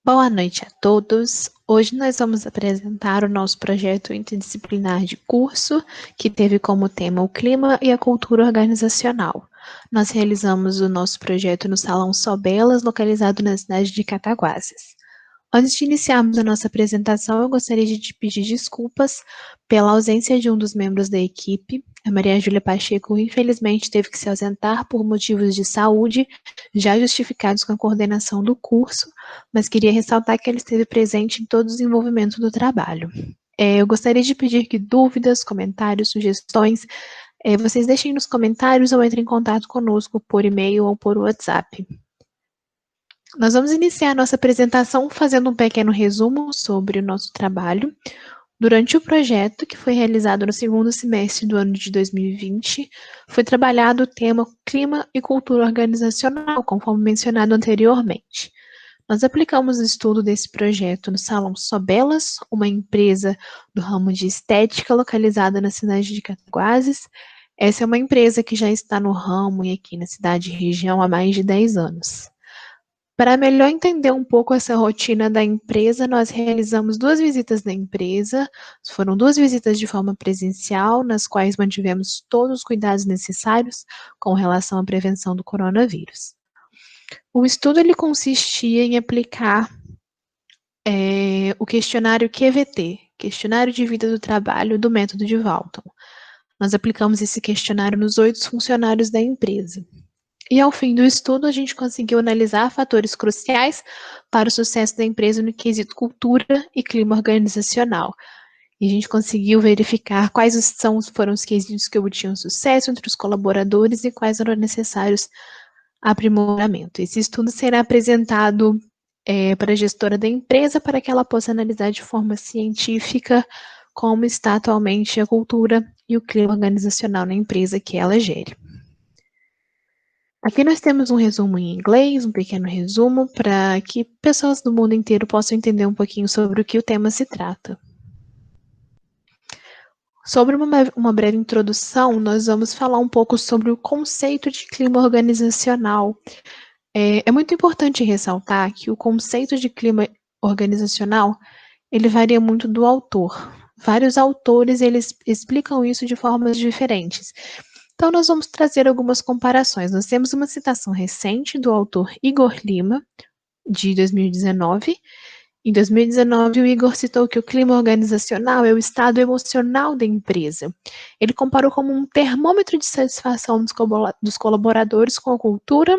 Boa noite a todos. Hoje nós vamos apresentar o nosso projeto interdisciplinar de curso, que teve como tema o clima e a cultura organizacional. Nós realizamos o nosso projeto no Salão Sobelas, localizado na cidade de Cataguases. Antes de iniciarmos a nossa apresentação, eu gostaria de te pedir desculpas pela ausência de um dos membros da equipe. A Maria Júlia Pacheco, infelizmente, teve que se ausentar por motivos de saúde, já justificados com a coordenação do curso, mas queria ressaltar que ele esteve presente em todo o desenvolvimento do trabalho. Eu gostaria de pedir que dúvidas, comentários, sugestões, vocês deixem nos comentários ou entrem em contato conosco por e-mail ou por WhatsApp. Nós vamos iniciar a nossa apresentação fazendo um pequeno resumo sobre o nosso trabalho. Durante o projeto, que foi realizado no segundo semestre do ano de 2020, foi trabalhado o tema clima e cultura organizacional, conforme mencionado anteriormente. Nós aplicamos o estudo desse projeto no Salão Sobelas, uma empresa do ramo de estética localizada na cidade de Cataguases. Essa é uma empresa que já está no ramo e aqui na cidade e região há mais de 10 anos. Para melhor entender um pouco essa rotina da empresa, nós realizamos 2 visitas na empresa. Foram 2 visitas de forma presencial, nas quais mantivemos todos os cuidados necessários com relação à prevenção do coronavírus. O estudo ele consistia em aplicar o questionário QVT, Questionário de Vida do Trabalho do método de Walton. Nós aplicamos esse questionário nos 8 funcionários da empresa. E ao fim do estudo, a gente conseguiu analisar fatores cruciais para o sucesso da empresa no quesito cultura e clima organizacional. E a gente conseguiu verificar quais foram os quesitos que obtinham sucesso entre os colaboradores e quais eram necessários aprimoramento. Esse estudo será apresentado para a gestora da empresa para que ela possa analisar de forma científica como está atualmente a cultura e o clima organizacional na empresa que ela gere. Aqui nós temos um resumo em inglês, um pequeno resumo, para que pessoas do mundo inteiro possam entender um pouquinho sobre o que o tema se trata. Sobre uma breve introdução, nós vamos falar um pouco sobre o conceito de clima organizacional. É muito importante ressaltar que o conceito de clima organizacional, ele varia muito do autor. Vários autores, eles explicam isso de formas diferentes. Então, nós vamos trazer algumas comparações. Nós temos uma citação recente do autor Igor Lima, de 2019. Em 2019, o Igor citou que o clima organizacional é o estado emocional da empresa. Ele comparou como um termômetro de satisfação dos colaboradores com a cultura,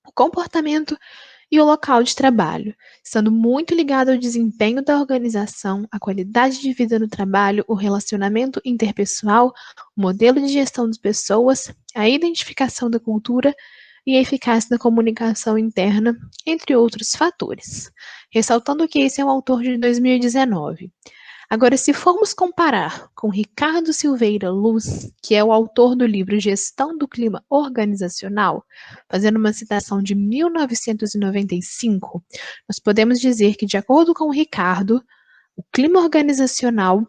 o comportamento e o local de trabalho, estando muito ligado ao desempenho da organização, a qualidade de vida no trabalho, o relacionamento interpessoal, o modelo de gestão das pessoas, a identificação da cultura e a eficácia da comunicação interna, entre outros fatores. Ressaltando que esse é um autor de 2019. Agora, se formos comparar com Ricardo Silveira Luz, que é o autor do livro Gestão do Clima Organizacional, fazendo uma citação de 1995, nós podemos dizer que, de acordo com o Ricardo, o clima organizacional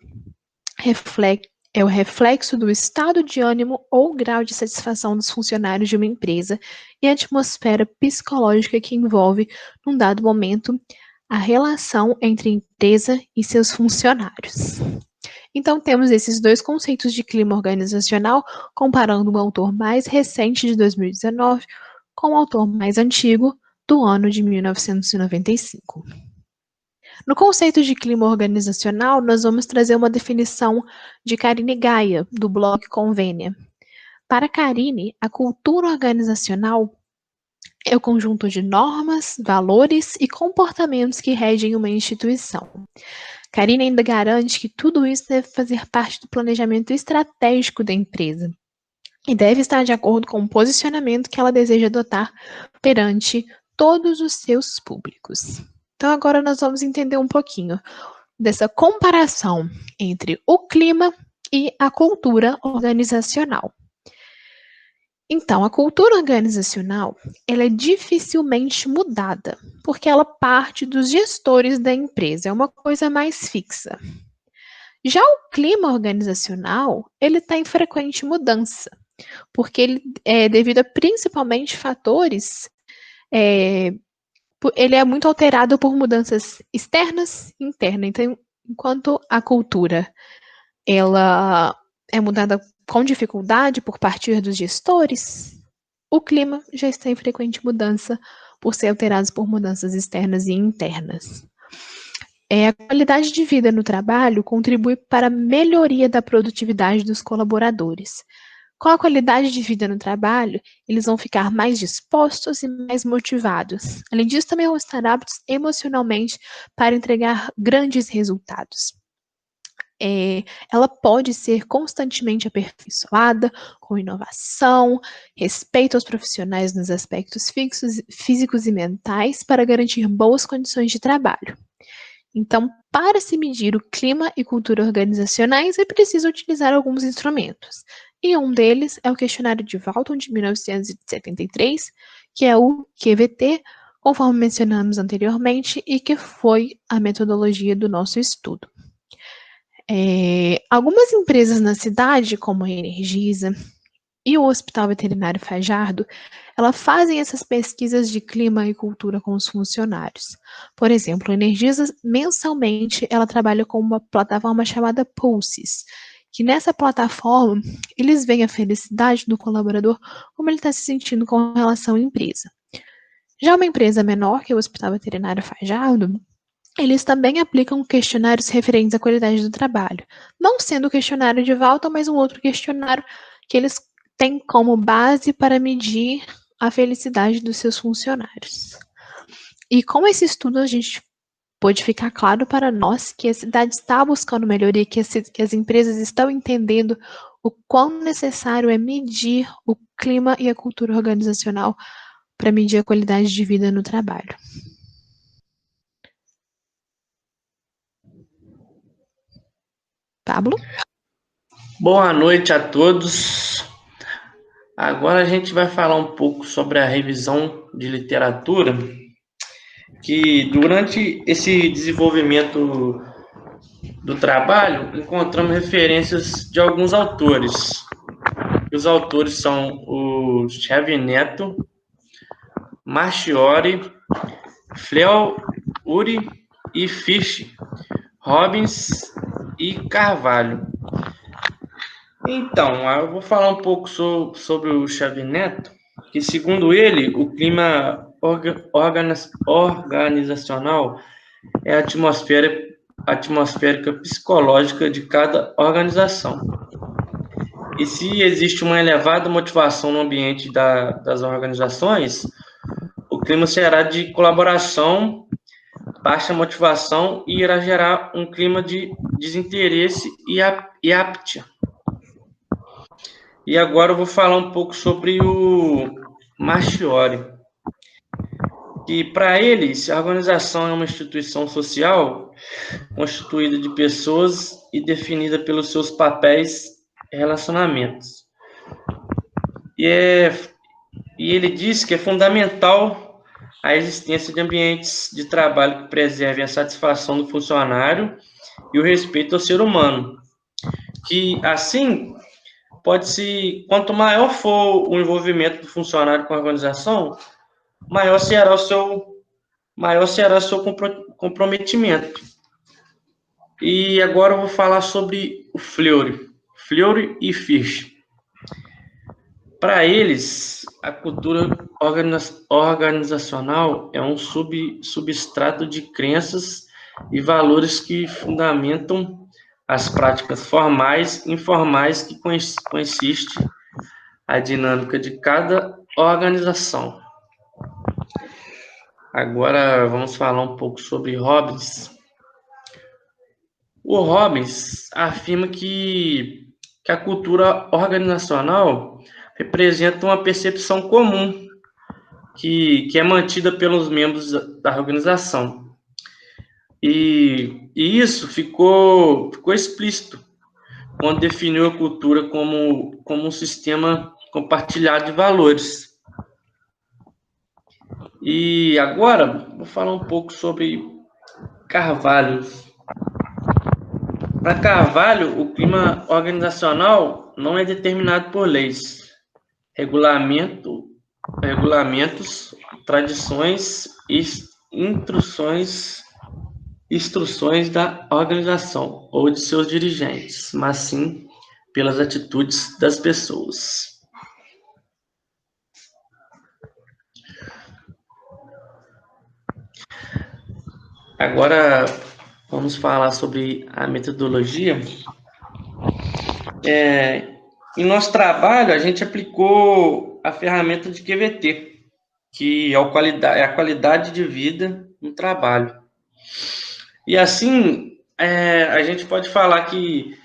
é o reflexo do estado de ânimo ou grau de satisfação dos funcionários de uma empresa e a atmosfera psicológica que envolve, num dado momento, a relação entre a empresa e seus funcionários. Então, temos esses 2 conceitos de clima organizacional, comparando o autor mais recente, de 2019, com o autor mais antigo, do ano de 1995. No conceito de clima organizacional, nós vamos trazer uma definição de Karine Gaia, do blog Convênia. Para Karine, a cultura organizacional é o conjunto de normas, valores e comportamentos que regem uma instituição. Karine ainda garante que tudo isso deve fazer parte do planejamento estratégico da empresa e deve estar de acordo com o posicionamento que ela deseja adotar perante todos os seus públicos. Então, agora nós vamos entender um pouquinho dessa comparação entre o clima e a cultura organizacional. Então, a cultura organizacional, ela é dificilmente mudada, porque ela parte dos gestores da empresa, é uma coisa mais fixa. Já o clima organizacional, ele está em frequente mudança, porque ele é devido a principalmente fatores ele é muito alterado por mudanças externas e internas. Então, enquanto a cultura ela é mudada com dificuldade por parte dos gestores, o clima já está em frequente mudança por ser alterado por mudanças externas e internas. A qualidade de vida no trabalho contribui para a melhoria da produtividade dos colaboradores. Com a qualidade de vida no trabalho, eles vão ficar mais dispostos e mais motivados. Além disso, também vão estar aptos emocionalmente para entregar grandes resultados. Ela pode ser constantemente aperfeiçoada com inovação, respeito aos profissionais nos aspectos físicos e mentais para garantir boas condições de trabalho. Então, para se medir o clima e cultura organizacionais, é preciso utilizar alguns instrumentos. E um deles é o questionário de Walton de 1973, que é o QVT, conforme mencionamos anteriormente, e que foi a metodologia do nosso estudo. Algumas empresas na cidade, como a Energisa e o Hospital Veterinário Fajardo, elas fazem essas pesquisas de clima e cultura com os funcionários. Por exemplo, a Energisa, mensalmente, ela trabalha com uma plataforma chamada Pulses, que nessa plataforma, eles veem a felicidade do colaborador, como ele está se sentindo com relação à empresa. Já uma empresa menor, que é o Hospital Veterinário Fajardo, eles também aplicam questionários referentes à qualidade do trabalho, não sendo o questionário de Walton, mas um outro questionário que eles têm como base para medir a felicidade dos seus funcionários. E com esse estudo a gente pode ficar claro para nós que a cidade está buscando melhoria, que as empresas estão entendendo o quão necessário é medir o clima e a cultura organizacional para medir a qualidade de vida no trabalho. Pablo? Boa noite a todos. Agora a gente vai falar um pouco sobre a revisão de literatura, que durante esse desenvolvimento do trabalho encontramos referências de alguns autores. Os autores são o Chevy Neto, Marchiori, Fleury e Fish, Robbins e Carvalho. Então, eu vou falar um pouco sobre o Chevy Neto, que segundo ele, o clima organizacional é a atmosférica psicológica de cada organização. E se existe uma elevada motivação no ambiente das organizações, o clima será de colaboração, baixa motivação e irá gerar um clima de desinteresse e apátia. E agora eu vou falar um pouco sobre o Marchiori, que para eles a organização é uma instituição social constituída de pessoas e definida pelos seus papéis e relacionamentos. E ele diz que é fundamental a existência de ambientes de trabalho que preservem a satisfação do funcionário e o respeito ao ser humano, que assim quanto maior for o envolvimento do funcionário com a organização, maior será o seu comprometimento. E agora eu vou falar sobre o Fleury e Fish. Para eles, a cultura organizacional é um substrato de crenças e valores que fundamentam as práticas formais e informais que consiste a dinâmica de cada organização. Agora vamos falar um pouco sobre Robbins. O Robbins afirma que a cultura organizacional representa uma percepção comum que é mantida pelos membros da organização. E isso ficou explícito quando definiu a cultura como um sistema compartilhado de valores. E agora vou falar um pouco sobre Carvalho. Para Carvalho, o clima organizacional não é determinado por leis, regulamentos, tradições instruções da organização ou de seus dirigentes, mas sim pelas atitudes das pessoas. Agora, vamos falar sobre a metodologia. Em nosso trabalho, a gente aplicou a ferramenta de QVT, que é a qualidade de vida no trabalho. E assim, a gente pode falar que,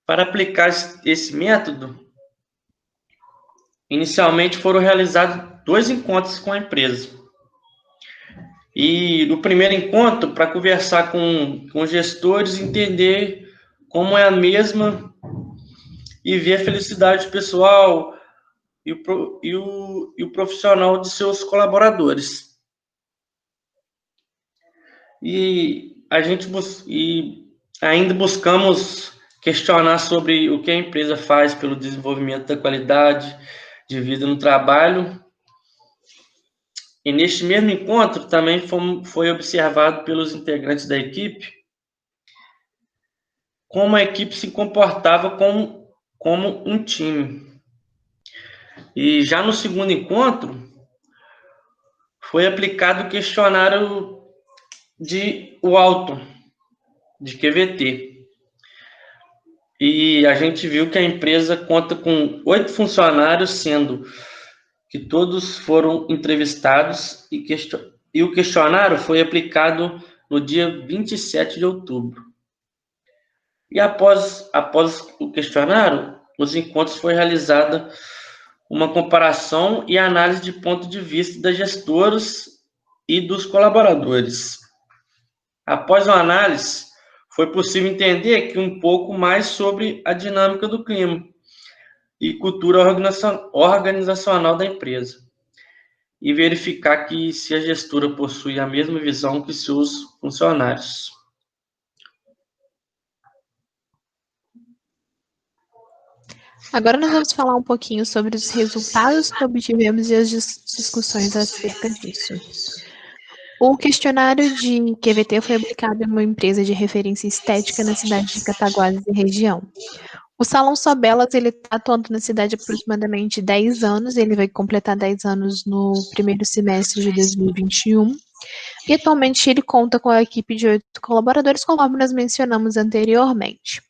para aplicar esse método, inicialmente foram realizados 2 encontros com a empresa. E no primeiro encontro, para conversar com gestores, entender como é a mesma e ver a felicidade pessoal e o profissional de seus colaboradores. E ainda buscamos questionar sobre o que a empresa faz pelo desenvolvimento da qualidade de vida no trabalho. E neste mesmo encontro também foi observado pelos integrantes da equipe como a equipe se comportava como um time. E já no segundo encontro, foi aplicado o questionário de Walton, de QVT. E a gente viu que a empresa conta com 8 funcionários, sendo que todos foram entrevistados e o questionário foi aplicado no dia 27 de outubro. E após o questionário, os encontros foi realizada uma comparação e análise de ponto de vista das gestoras e dos colaboradores. Após a análise, foi possível entender que um pouco mais sobre a dinâmica do clima e cultura organizacional da empresa, e verificar que se a gestora possui a mesma visão que seus funcionários. Agora nós vamos falar um pouquinho sobre os resultados que obtivemos e as discussões acerca disso. O questionário de QVT foi aplicado em uma empresa de referência estética na cidade de Cataguases e região. O Salão Sobelas, ele está atuando na cidade há aproximadamente 10 anos, ele vai completar 10 anos no primeiro semestre de 2021. E atualmente ele conta com a equipe de 8 colaboradores, conforme nós mencionamos anteriormente.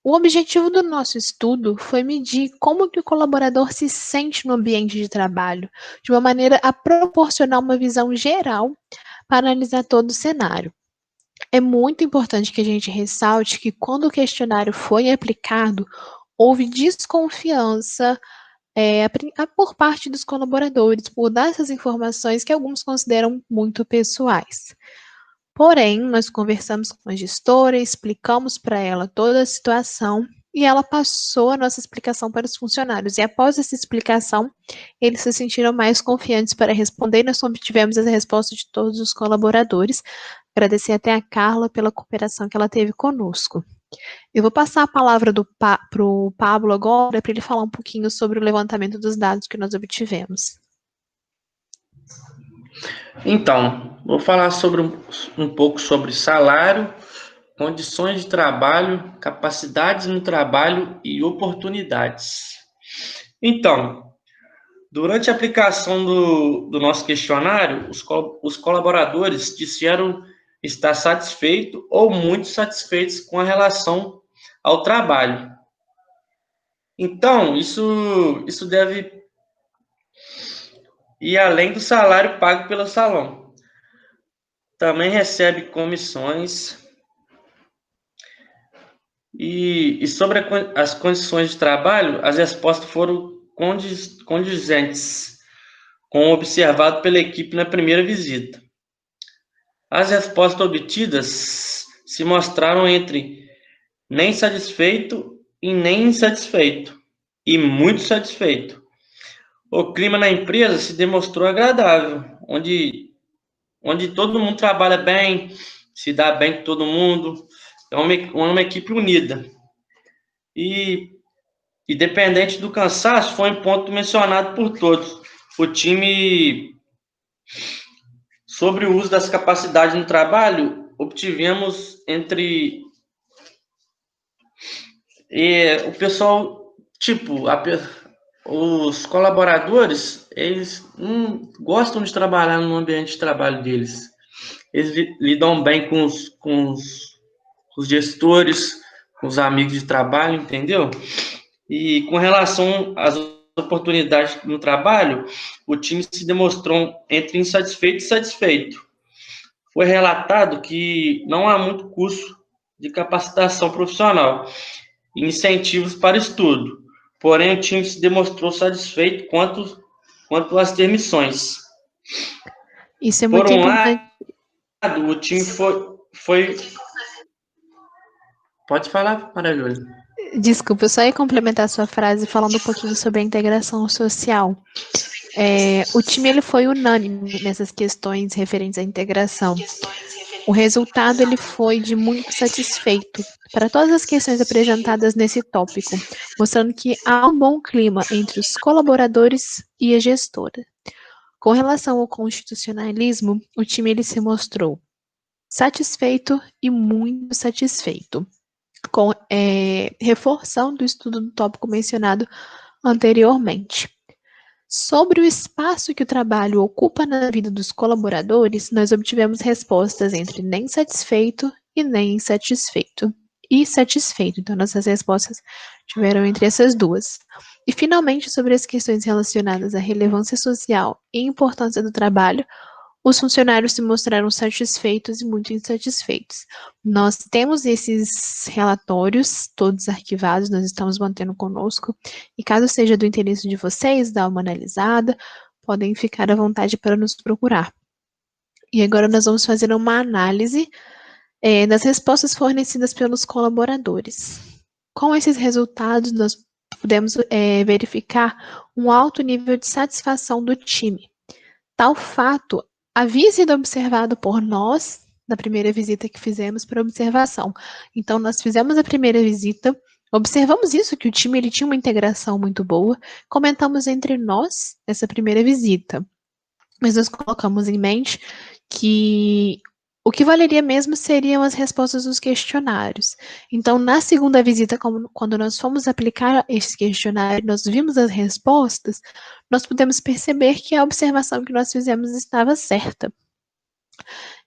O objetivo do nosso estudo foi medir como que o colaborador se sente no ambiente de trabalho, de uma maneira a proporcionar uma visão geral para analisar todo o cenário. É muito importante que a gente ressalte que quando o questionário foi aplicado, houve desconfiança por parte dos colaboradores por dar essas informações que alguns consideram muito pessoais. Porém, nós conversamos com a gestora, explicamos para ela toda a situação e ela passou a nossa explicação para os funcionários. E após essa explicação, eles se sentiram mais confiantes para responder e nós obtivemos a resposta de todos os colaboradores. Agradecer até a Carla pela cooperação que ela teve conosco. Eu vou passar a palavra para o Pablo agora, para ele falar um pouquinho sobre o levantamento dos dados que nós obtivemos. Então, vou falar um pouco sobre salário, condições de trabalho, capacidades no trabalho e oportunidades. Então, durante a aplicação do nosso questionário, os colaboradores disseram estar satisfeitos ou muito satisfeitos com a relação ao trabalho. Então, isso deve ir além do salário pago pelo salão. Também recebe comissões. E sobre as condições de trabalho, as respostas foram condizentes com o observado pela equipe na primeira visita. As respostas obtidas se mostraram entre nem satisfeito e nem insatisfeito, e muito satisfeito. O clima na empresa se demonstrou agradável, onde todo mundo trabalha bem, se dá bem com todo mundo, é uma equipe unida. E independente do cansaço, foi um ponto mencionado por todos. O time Sobre o uso das capacidades no trabalho, obtivemos entre o pessoal, tipo, os colaboradores, eles não gostam de trabalhar no ambiente de trabalho deles. Eles lidam bem com os gestores, com os amigos de trabalho, entendeu? E com relação às oportunidades no trabalho, o time se demonstrou entre insatisfeito e satisfeito. Foi relatado que não há muito curso de capacitação profissional e incentivos para estudo, porém o time se demonstrou satisfeito quanto às demissões. Isso é Por muito um importante. lado, o time foi... Pode falar, Maravilha. Desculpa, eu só ia complementar a sua frase falando um pouquinho sobre a integração social. O time ele foi unânime nessas questões referentes à integração. O resultado ele foi de muito satisfeito para todas as questões apresentadas nesse tópico, mostrando que há um bom clima entre os colaboradores e a gestora. Com relação ao constitucionalismo, o time ele se mostrou satisfeito e muito satisfeito, com reforçando o estudo do tópico mencionado anteriormente. Sobre o espaço que o trabalho ocupa na vida dos colaboradores, nós obtivemos respostas entre nem satisfeito e nem insatisfeito. E satisfeito. Então, nossas respostas tiveram entre essas duas. E, finalmente, sobre as questões relacionadas à relevância social e importância do trabalho, os funcionários se mostraram satisfeitos e muito insatisfeitos. Nós temos esses relatórios, todos arquivados, nós estamos mantendo conosco, e caso seja do interesse de vocês, dar uma analisada, podem ficar à vontade para nos procurar. E agora nós vamos fazer uma análise das respostas fornecidas pelos colaboradores. Com esses resultados, nós pudemos verificar um alto nível de satisfação do time. Tal fato havia sido observado por nós na primeira visita que fizemos para observação. Então, nós fizemos a primeira visita, observamos isso, que o time ele tinha uma integração muito boa, comentamos entre nós essa primeira visita. Mas nós colocamos em mente que o que valeria mesmo seriam as respostas dos questionários. Então, na segunda visita, quando nós fomos aplicar esse questionário, nós vimos as respostas, nós pudemos perceber que a observação que nós fizemos estava certa.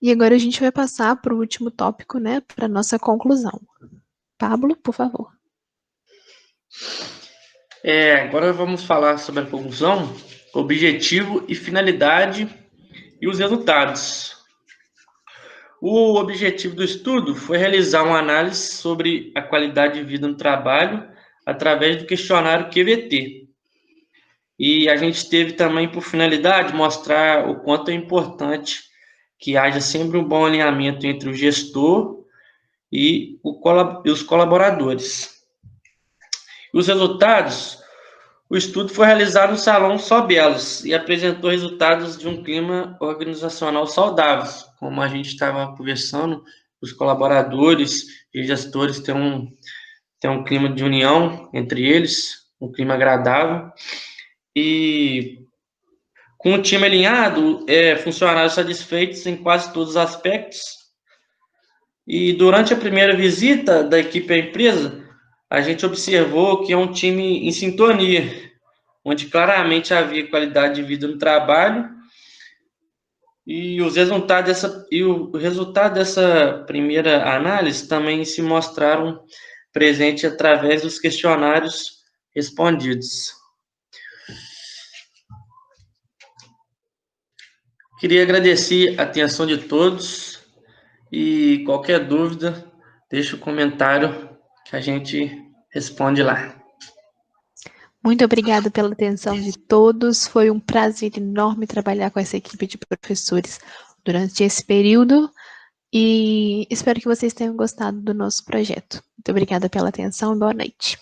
E agora a gente vai passar para o último tópico, né, para a nossa conclusão. Pablo, por favor. Agora vamos falar sobre a conclusão, objetivo e finalidade e os resultados. O objetivo do estudo foi realizar uma análise sobre a qualidade de vida no trabalho através do questionário QVT. E a gente teve também por finalidade mostrar o quanto é importante que haja sempre um bom alinhamento entre o gestor e os colaboradores. Os resultados, o estudo foi realizado no Salão Sobelos e apresentou resultados de um clima organizacional saudável, como a gente estava conversando, os colaboradores e gestores têm um clima de união entre eles, um clima agradável, e com o time alinhado, funcionários satisfeitos em quase todos os aspectos. E durante a primeira visita da equipe à empresa, a gente observou que é um time em sintonia, onde claramente havia qualidade de vida no trabalho, e o resultado dessa primeira análise também se mostraram presentes através dos questionários respondidos. Queria agradecer a atenção de todos e qualquer dúvida, deixa o comentário que a gente responde lá. Muito obrigada pela atenção de todos. Foi um prazer enorme trabalhar com essa equipe de professores durante esse período e espero que vocês tenham gostado do nosso projeto. Muito obrigada pela atenção e boa noite.